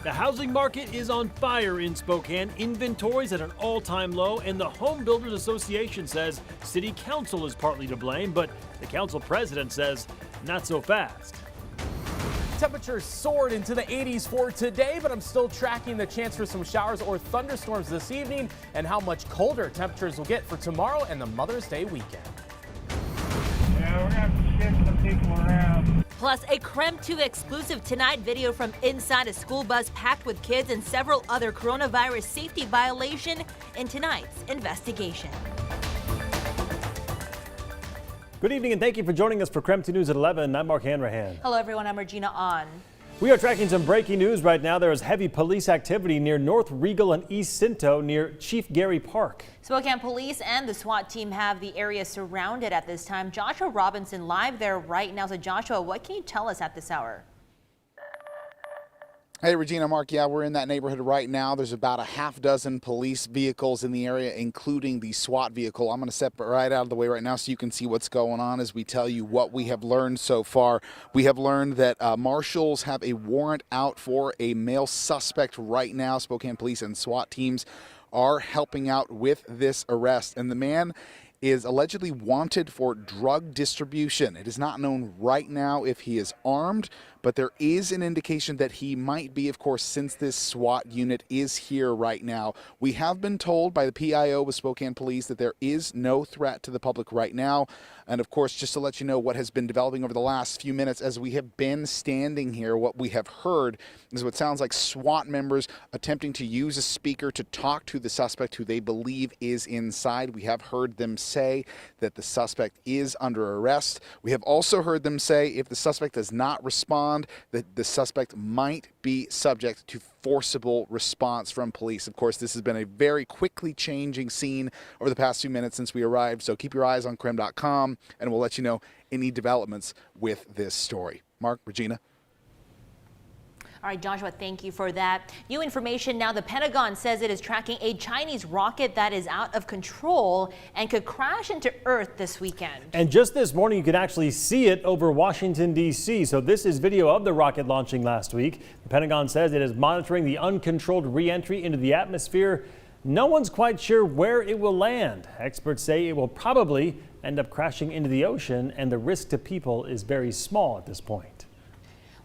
The housing market is on fire in Spokane. Inventories at an all-time low, and the Home Builders Association says City Council is partly to blame, but the council president says not so fast. Temperatures soared into the 80s for today, but I'm still tracking the chance for some showers or thunderstorms this evening and how much colder temperatures will get for tomorrow and the Mother's Day weekend. Yeah, we're going to have to shift some people around. Plus, a KREM 2 exclusive tonight video from inside a school bus packed with kids and several other coronavirus safety violations in tonight's investigation. Good evening and thank you for joining us for KREM 2 News at 11. I'm Mark Hanrahan. Hello everyone, I'm Regina On. We are tracking some breaking news right now. There is heavy police activity near North Regal and East Sinto near Chief Gary Park. Spokane police and the SWAT team have the area surrounded at this time. Joshua Robinson live there right now. So Joshua, what can you tell us at this hour? Hey, Regina, Mark, yeah, we're in that neighborhood right now. There's about a half dozen police vehicles in the area, including the SWAT vehicle. I'm going to step right out of the way right now so you can see what's going on as we tell you what we have learned so far. We have learned that marshals have a warrant out for a male suspect right now. Spokane police and SWAT teams are helping out with this arrest, and the man is allegedly wanted for drug distribution. It is not known right now if he is armed, but there is an indication that he might be, of course, since this SWAT unit is here right now. We have been told by the PIO with Spokane Police that there is no threat to the public right now. And of course, just to let you know what has been developing over the last few minutes as we have been standing here, what we have heard is what sounds like SWAT members attempting to use a speaker to talk to the suspect who they believe is inside. We have heard them say that the suspect is under arrest. We have also heard them say if the suspect does not respond, that the suspect might be subject to forcible response from police. Of course, this has been a very quickly changing scene over the past few minutes since we arrived, so keep your eyes on KREM.com and we'll let you know any developments with this story. Mark, Regina. All right, Joshua, thank you for that. New information now. The Pentagon says it is tracking a Chinese rocket that is out of control and could crash into Earth this weekend. And just this morning, you could actually see it over Washington, D.C. So this is video of the rocket launching last week. The Pentagon says it is monitoring the uncontrolled re-entry into the atmosphere. No one's quite sure where it will land. Experts say it will probably end up crashing into the ocean, and the risk to people is very small at this point.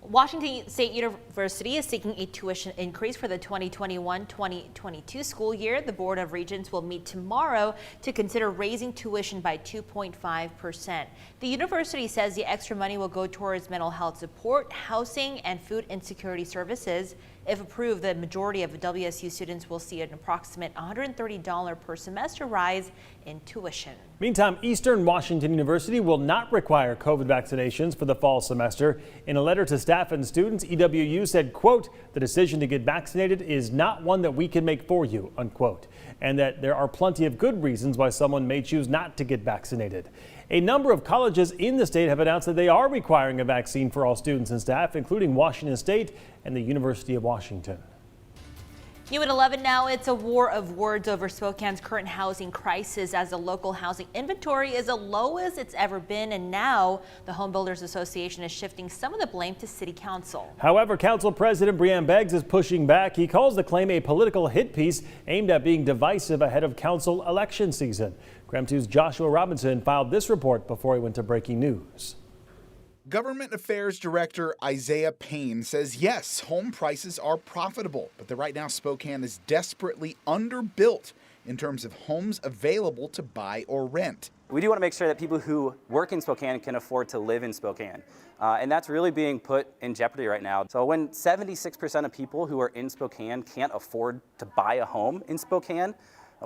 Washington State University is seeking a tuition increase for the 2021-2022 school year. The Board of Regents will meet tomorrow to consider raising tuition by 2.5%. The university says the extra money will go towards mental health support, housing, and food insecurity services. If approved, the majority of WSU students will see an approximate $130 per semester rise in tuition. Meantime, Eastern Washington University will not require COVID vaccinations for the fall semester. In a letter to staff and students, EWU said, quote, "The decision to get vaccinated is not one that we can make for you," unquote, and that there are plenty of good reasons why someone may choose not to get vaccinated. A number of colleges in the state have announced that they are requiring a vaccine for all students and staff, including Washington State and the University of Washington. New at 11 now, it's a war of words over Spokane's current housing crisis as the local housing inventory is the lowest it's ever been, and now the Home Builders Association is shifting some of the blame to City Council. However, Council President Brian Beggs is pushing back. He calls the claim a political hit piece aimed at being divisive ahead of council election season. KREM 2's Joshua Robinson filed this report before he went to breaking news. Government Affairs Director Isaiah Payne says, yes, home prices are profitable, but that right now Spokane is desperately underbuilt in terms of homes available to buy or rent. We do want to make sure that people who work in Spokane can afford to live in Spokane. And that's really being put in jeopardy right now. So when 76% of people who are in Spokane can't afford to buy a home in Spokane,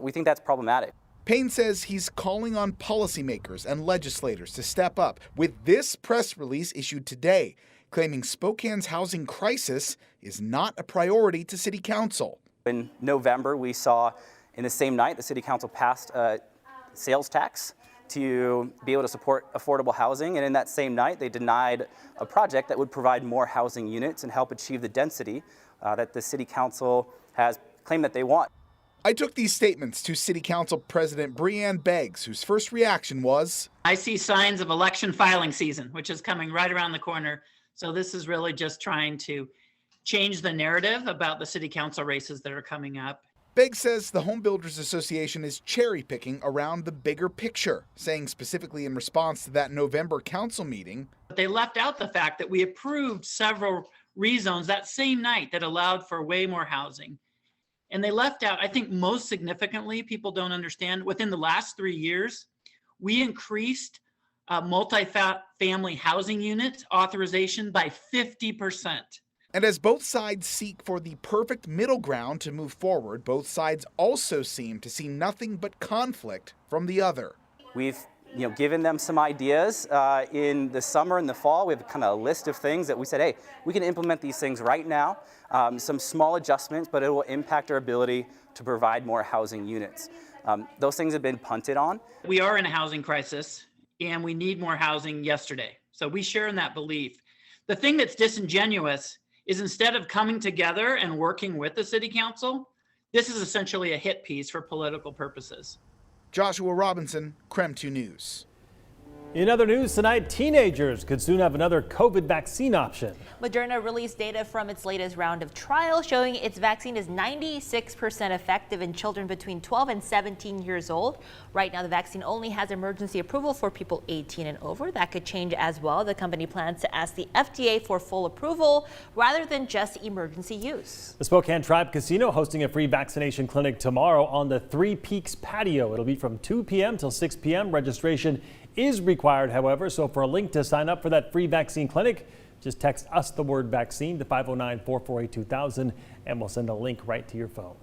we think that's problematic. Payne says he's calling on policymakers and legislators to step up with this press release issued today, claiming Spokane's housing crisis is not a priority to City Council. In November, we saw in the same night the City Council passed a sales tax to be able to support affordable housing, and in that same night they denied a project that would provide more housing units and help achieve the density that the City Council has claimed that they want. I took these statements to City Council President Brian Beggs, whose first reaction was, I see signs of election filing season, which is coming right around the corner. So this is really just trying to change the narrative about the city council races that are coming up. Begg says the Home Builders Association is cherry picking around the bigger picture, saying specifically in response to that November council meeting, They left out the fact that we approved several rezones that same night that allowed for way more housing. And they left out, I think most significantly, people don't understand, within the last 3 years, we increased multi-family housing unit authorization by 50%. And as both sides seek for the perfect middle ground to move forward, both sides also seem to see nothing but conflict from the other. We've given them some ideas in the summer and the fall. We have kind of a list of things that we said, hey, we can implement these things right now. Some small adjustments, but it will impact our ability to provide more housing units. Those things have been punted on. We are in a housing crisis and we need more housing yesterday. So we share in that belief. The thing that's disingenuous is instead of coming together and working with the city council, this is essentially a hit piece for political purposes. Joshua Robinson, KREM 2 News. In other news tonight, teenagers could soon have another COVID vaccine option. Moderna released data from its latest round of trials showing its vaccine is 96% effective in children between 12 and 17 years old. Right now, the vaccine only has emergency approval for people 18 and over. That could change as well. The company plans to ask the FDA for full approval rather than just emergency use. The Spokane Tribe Casino hosting a free vaccination clinic tomorrow on the Three Peaks patio. It'll be from 2 p.m. till 6 p.m. Registration is required, however, so for a link to sign up for that free vaccine clinic, just text us the word vaccine to 509-448-2000 and we'll send a link right to your phone.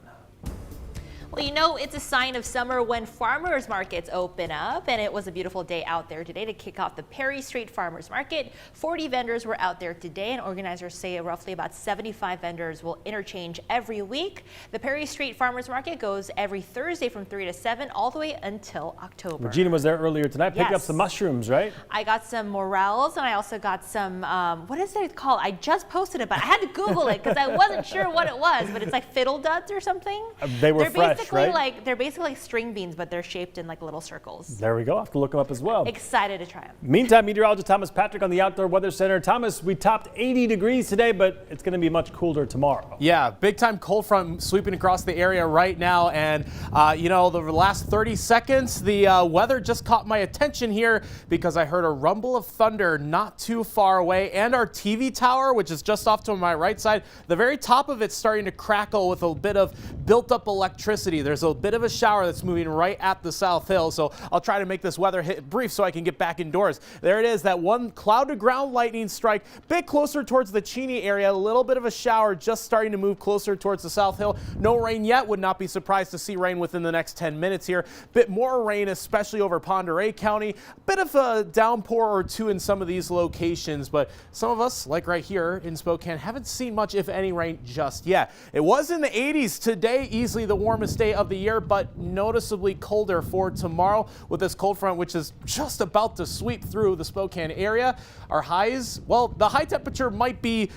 Well, you know, it's a sign of summer when farmers markets open up, and it was a beautiful day out there today to kick off the Perry Street Farmers Market. 40 vendors were out there today, and organizers say roughly about 75 vendors will interchange every week. The Perry Street Farmers Market goes every Thursday from 3 to 7 all the way until October. Regina was there earlier tonight, picked up some mushrooms, right? I got some morels, and I also got some, what is it called? I just posted it, but I had to Google it because I wasn't sure what it was, but it's like fiddle duds or something. They were fresh. Right? They're basically like string beans, but they're shaped in like little circles. There we go. I'll have to look them up as well. Excited to try them. Meantime, meteorologist Thomas Patrick on the Outdoor Weather Center. Thomas, we topped 80 degrees today, but it's going to be much cooler tomorrow. Yeah, big time cold front sweeping across the area right now. And, the last 30 seconds, the weather just caught my attention here because I heard a rumble of thunder not too far away. And our TV tower, which is just off to my right side, the very top of it's starting to crackle with a bit of built up electricity. There's a bit of a shower that's moving right at the South Hill, so I'll try to make this weather hit brief so I can get back indoors. There it is, that one cloud to ground lightning strike, bit closer towards the Cheney area, a little bit of a shower just starting to move closer towards the South Hill. No rain yet, would not be surprised to see rain within the next 10 minutes here. Bit more rain, especially over Pend Oreille County. A bit of a downpour or two in some of these locations, but some of us, like right here in Spokane, haven't seen much, if any, rain just yet. It was in the 80s today, easily the warmest day of the year, but noticeably colder for tomorrow with this cold front, which is just about to sweep through the Spokane area. Our highs, well, the high temperature might be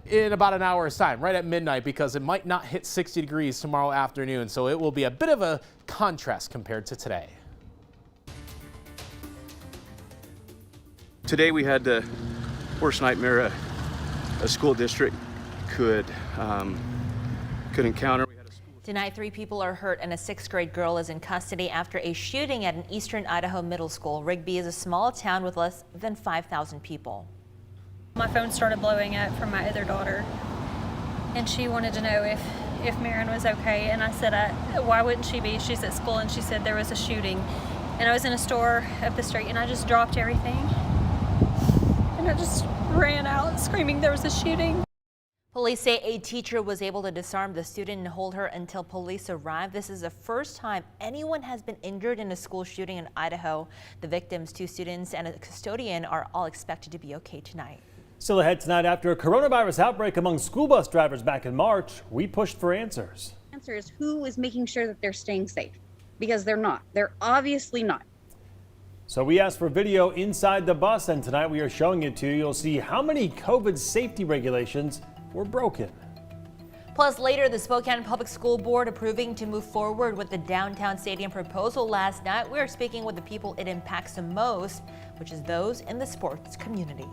in about an hour's time, right at midnight, because it might not hit 60 degrees tomorrow afternoon. So it will be a bit of a contrast compared to today. Today we had the worst nightmare a school district could encounter. Tonight, 3 people are hurt and a 6th grade girl is in custody after a shooting at an eastern Idaho middle school. Rigby is a small town with less than 5,000 people. My phone started blowing up from my other daughter, and she wanted to know if Marin was okay, and I said, why wouldn't she be? She's at school, and she said there was a shooting. And I was in a store up the street, and I just dropped everything, and I just ran out screaming there was a shooting. Police say a teacher was able to disarm the student and hold her until police arrived. This is the first time anyone has been injured in a school shooting in Idaho. The victims, 2 students and a custodian, are all expected to be okay tonight. Still ahead tonight, after a coronavirus outbreak among school bus drivers back in March, we pushed for answers. The answer is who is making sure that they're staying safe, because they're not. They're obviously not. So we asked for video inside the bus, and tonight we are showing it to you. You'll see how many COVID safety regulations were broken. Plus later, the Spokane Public School Board approving to move forward with the downtown stadium proposal last night. We're speaking with the people it impacts the most, which is those in the sports community.